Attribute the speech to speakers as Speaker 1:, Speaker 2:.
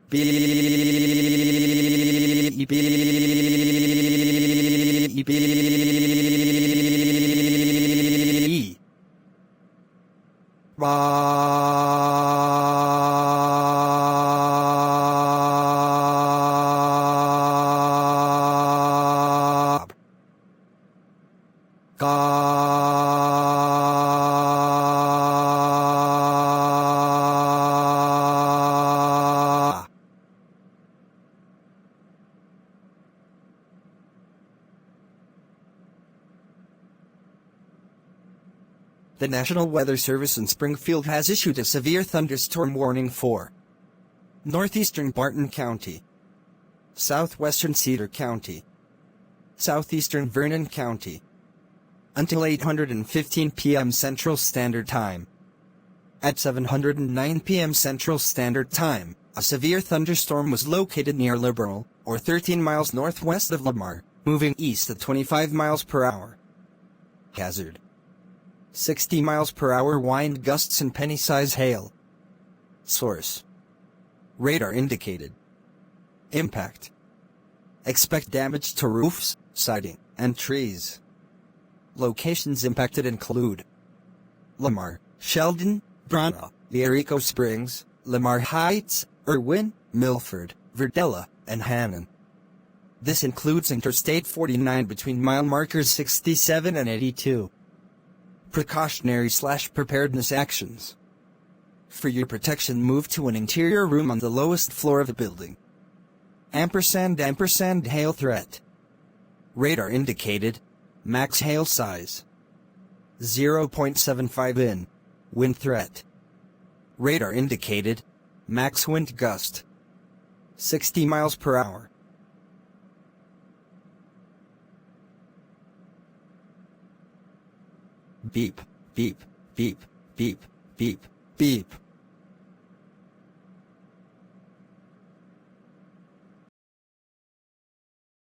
Speaker 1: Beep. Bob. The National Weather Service in Springfield has issued a severe thunderstorm warning for northeastern Barton County, southwestern Cedar County, southeastern Vernon County, until 8:15 p.m. Central Standard Time. At 7:09 p.m. Central Standard Time, a severe thunderstorm was located near Liberal, or 13 miles northwest of Lamar, moving east at 25 miles per hour. Hazard: 60 miles per hour wind gusts and penny-size hail. Source: radar indicated. Impact: expect damage to roofs, siding, and trees. Locations impacted include Lamar, Sheldon, Brana, Vierico Springs, Lamar Heights, Irwin, Milford, Verdella, and Hannon. This includes Interstate 49 between mile markers 67 and 82. Precautionary/preparedness actions. For your protection, move to an interior room on the lowest floor of the building. & hail threat. Radar indicated. Max hail size 0.75 in. Wind threat. Radar indicated. Max wind gust 60 miles per hour. Beep, beep, beep, beep, beep, beep.